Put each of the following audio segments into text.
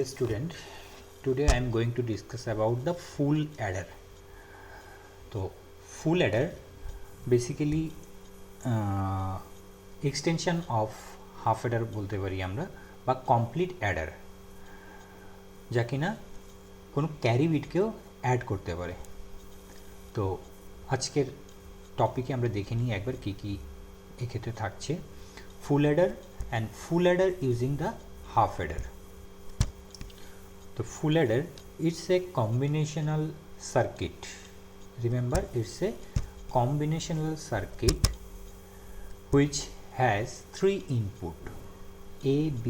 Dear student, today I am going to discuss about the full adder. So full adder basically extension of half adder বলতে পারি আমরা বা complete Eder, যা কিনা কোনো carry বিটকেও add করতে পারে। তো আজকের টপিকে আমরা দেখে নিই একবার কী কী এক্ষেত্রে থাকছে। ফুল Eder and full Eder using the half Eder. The full adder, it's a combinational circuit. Remember, it's a combinational circuit which has three input A, B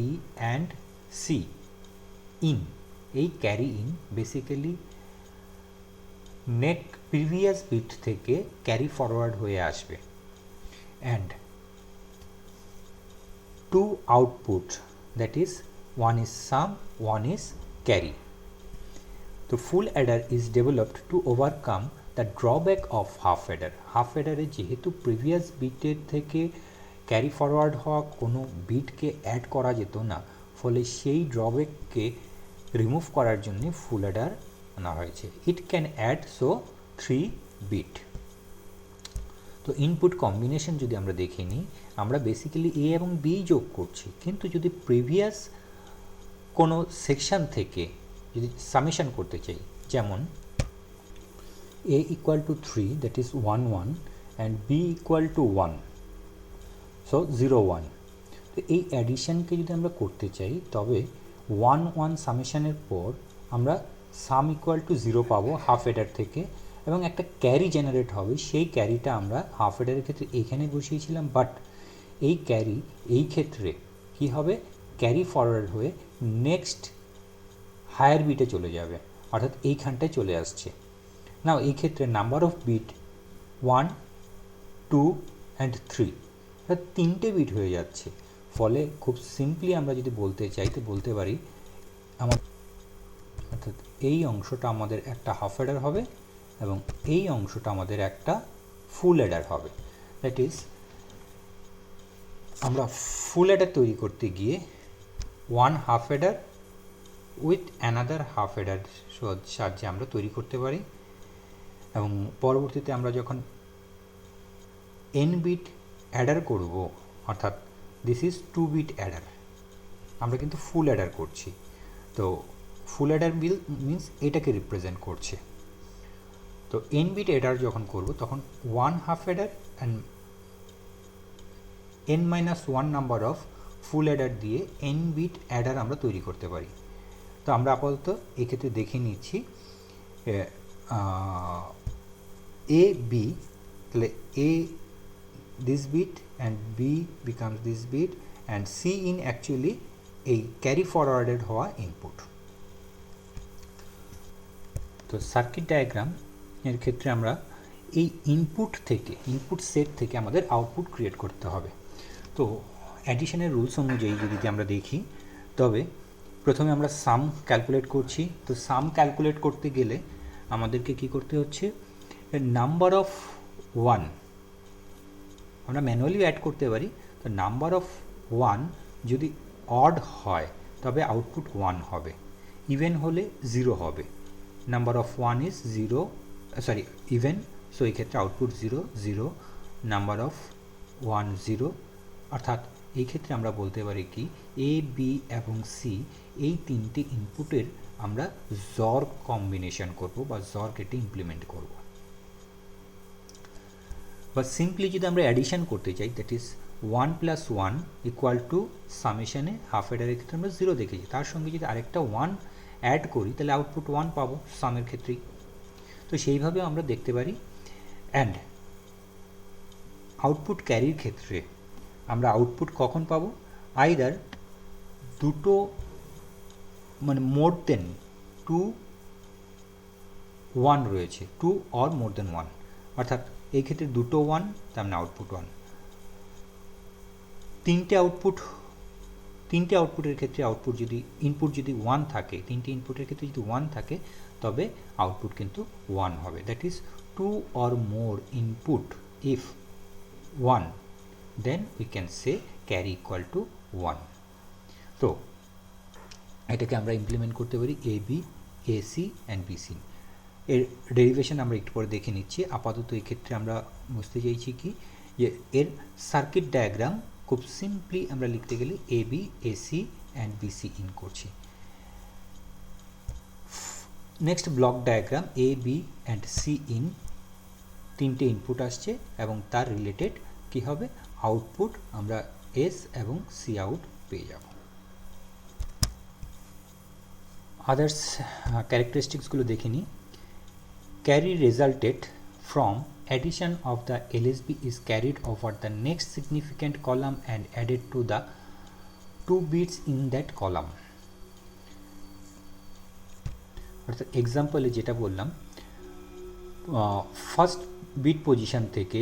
and C. In a carry in basically next previous bit থেকে carry forward হয়ে আসবে and two output, that is one is sum, one is carry. The full adder is developed to overcome the drawback of half adder. Half adder এ যেহেতু previous বিটের থেকে carry forward হওয়া কোনো বিটকে add করা যেত না, ফলে সেই ড্রব্যাককে রিমুভ করার জন্য ফুল অ্যাডার আনা হয়েছে। It can add so 3 bit. তো ইনপুট কম্বিনেশন যদি আমরা দেখে নিই, আমরা বেসিক্যালি এ এবং বি যোগ করছি, কিন্তু যদি প্রিভিয়াস কোনো সেকশন থেকে যদি সামেশন করতে চাই, যেমন a equal to 3, that is 1 1 and b equal to 1, so 0 1, তো এই অ্যাডিশনকে যদি আমরা করতে চাই তবে 1 1 সামেশনের পর আমরা সাম ইকুয়াল টু 0 পাবো হাফ এডার থেকে, এবং একটা ক্যারি জেনারেট হবে। সেই ক্যারিটা আমরা হাফ এডারের ক্ষেত্রে এইখানে বসিয়েছিলাম, বাট এই ক্যারি এই ক্ষেত্রে কি হবে, ক্যারি ফরওয়ার্ড হয়ে নেক্সট হায়ার বিটে চলে যাবে, অর্থাৎ এইখানটায় চলে আসছে। নাও এই ক্ষেত্রে নাম্বার অফ বিট 1 2 অ্যান্ড 3, অর্থাৎ 3টে বিট হয়ে যাচ্ছে। ফলে খুব সিম্পলি আমরা যদি বলতে চাই তো বলতে পারি অর্থাৎ এই অংশটা আমাদের একটা হাফ অ্যাডার হবে এবং এই অংশটা আমাদের একটা ফুল অ্যাডার হবে। দ্যাট ইজ আমরা ফুল অ্যাডার তৈরি করতে গিয়ে one half Eder with another half Eder সাহায্যে আমরা তৈরি করতে পারি, এবং পরবর্তীতে আমরা যখন এন বিট অ্যাডার করব, অর্থাৎ দিস ইজ 2 বিট অ্যাডার, আমরা কিন্তু ফুল অ্যাডার করছি। তো ফুল অ্যাডার মিনস এটাকে রিপ্রেজেন্ট করছে। তো এন বিট অ্যাডার যখন করব তখন one half Eder and n - 1 number of full Eder দিয়ে n বিট অ্যাডার আমরা তৈরি করতে পারি। তো আমরা আপাতত এক্ষেত্রে দেখে নিচ্ছি এ বি, তাহলে A this bit and B becomes this bit and C in actually এই ক্যারি ফরওয়ার্ডেড হওয়া ইনপুট। তো সার্কিট ডায়াগ্রাম এর ক্ষেত্রে আমরা এই ইনপুট সেট থেকে আমাদের আউটপুট ক্রিয়েট করতে হবে। তো অ্যাডিশনের রুলস অনুযায়ী যদি আমরা দেখি, তবে প্রথমে আমরা সাম ক্যালকুলেট করছি। তো সাম ক্যালকুলেট করতে গেলে আমাদেরকে কি করতে হচ্ছে, নাম্বার অফ 1 আমরা ম্যানুয়ালি অ্যাড করতে পারি। তো নাম্বার অফ 1 যদি অড হয় তবে আউটপুট 1 হবে, ইভেন হলে 0 হবে। Number of 1 is 0, sorry even, so এই ক্ষেত্রে আউটপুট 0 0, নাম্বার অফ 1 0, অর্থাৎ এই ক্ষেত্রে আমরা বলতে পারি কি এ বি এবং সি এই তিনটে ইনপুটের আমরা জর কম্বিনেশন করব বা জর কেটে ইমপ্লিমেন্ট করব। বা সিম্পলি যদি আমরা অ্যাডিশন করতে চাই, দ্যাট ইজ 1 + 1 ইকুয়াল টু সামেশনে হাফ অ্যাডারের ক্ষেত্রে আমরা 0 দেখেছি, তার সঙ্গে যদি আরেকটা 1 অ্যাড করি তাহলে আউটপুট 1 পাবো সামের ক্ষেত্রেই। তো সেইভাবে আমরা দেখতে পারি। অ্যান্ড আউটপুট ক্যারির ক্ষেত্রে আমরা আউটপুট কখন পাবো, আইদার দুটো মানে মোর দেন 2 1 রয়েছে, 2 অর মোর দেন 1, অর্থাৎ এই ক্ষেত্রে দুটো 1, তার মানে আউটপুট 1। তিনটে আউটপুটের ক্ষেত্রে আউটপুট যদি ইনপুট যদি 1 থাকে, তিনটে ইনপুটের ক্ষেত্রে যদি 1 থাকে তবে আউটপুট কিন্তু 1 হবে। That is 2 or more input if 1, then we can say carry equal to 1. So এটাকে আমরা ইমপ্লিমেন্ট করতে পারি A B A C and B C. এর ডেরিভেশন আমরা একটু পরে দেখে নিচ্ছি। আপাতত এই ক্ষেত্রে আমরা বুঝতে চাইছি কি যে এর সার্কিট ডায়াগ্রাম খুব সিম্পলি আমরা লিখতে গেলে A B A C and B C in করছি। Next block diagram A B and C in, তিনটে ইনপুট আসছে এবং তার রিলেটেড কি হবে আউটপুট আমরা এস এবং সি আউট পেয়ে যাব। আদার্স ক্যারেক্টারিস্টিক্সগুলো দেখে নিই। Carry resulted from addition of the LSB is carried over the next significant column and added to the 2 bits in that column. অর্থাৎ এক্সাম্পলে যেটা বললাম, ফার্স্ট বিট পজিশন থেকে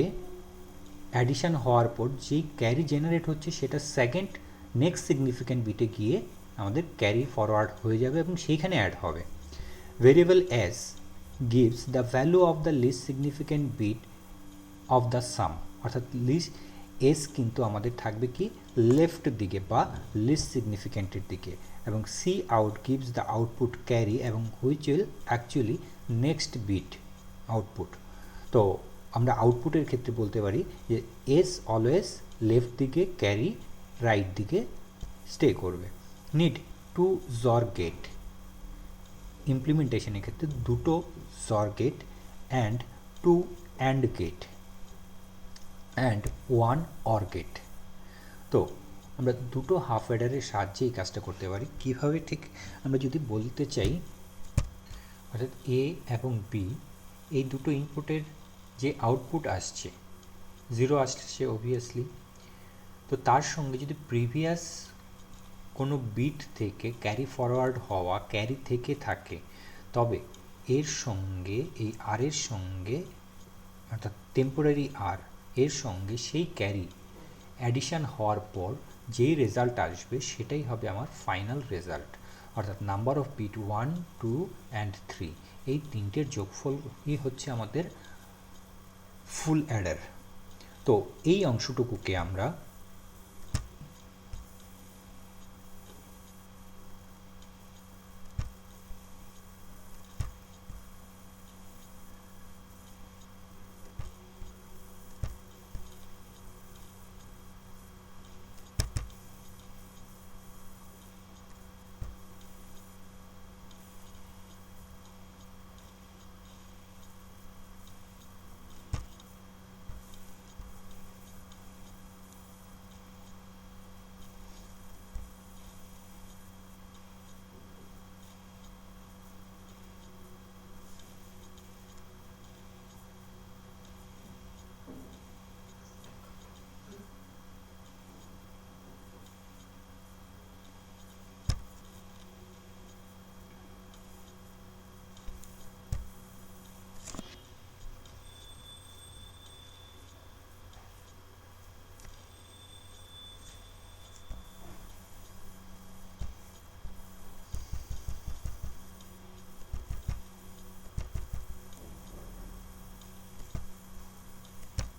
অ্যাডিশন হওয়ার পর যেই ক্যারি জেনারেট হচ্ছে সেটা সেকেন্ড নেক্সট সিগনিফিক্যান্ট বিটে গিয়ে আমাদের ক্যারি ফরওয়ার্ড হয়ে যাবে এবং সেইখানে অ্যাড হবে। Variable S gives the value of the least significant bit of the sum, অর্থাৎ লিস্ট এস কিন্তু আমাদের থাকবে কি লেফট দিকে বা লিস্ট সিগনিফিক্যান্টের দিকে, এবং C out gives the output carry এবং which will actually next bit output. তো আমরা আউটপুটের ক্ষেত্রে বলতে পারি যে এস অলওয়েজ লেফট দিকে, ক্যারি রাইট দিকে স্টে করবে। নিড টু জর গেট, ইমপ্লিমেন্টেশনের ক্ষেত্রে দুটো XOR gate and two AND gate and one OR gate. তো আমরা দুটো হাফ অ্যাডারের সাহায্যে এই কাজটা করতে পারি। কীভাবে ঠিক আমরা যদি বলতে চাই, অর্থাৎ এ এবং বি এই দুটো ইনপুটের যে আউটপুট আসছে 0 আসছে অবভিয়াসলি, তো তার সঙ্গে যদি প্রিভিয়াস কোনো বিট থেকে ক্যারি ফরওয়ার্ড হওয়া ক্যারি থেকে থাকে, তবে এর সঙ্গে এই আর এর সঙ্গে অর্থাৎ টেম্পোরারি আর এর সঙ্গে সেই ক্যারি অ্যাডিশান হওয়ার পর যেই রেজাল্ট আসবে সেটাই হবে আমার ফাইনাল রেজাল্ট। অর্থাৎ নাম্বার অফ বিট 1, 2 অ্যান্ড 3 এই তিনটের যোগফলই হচ্ছে আমাদের ফুল অ্যাডার। তো এই অংশটুকুকে আমরা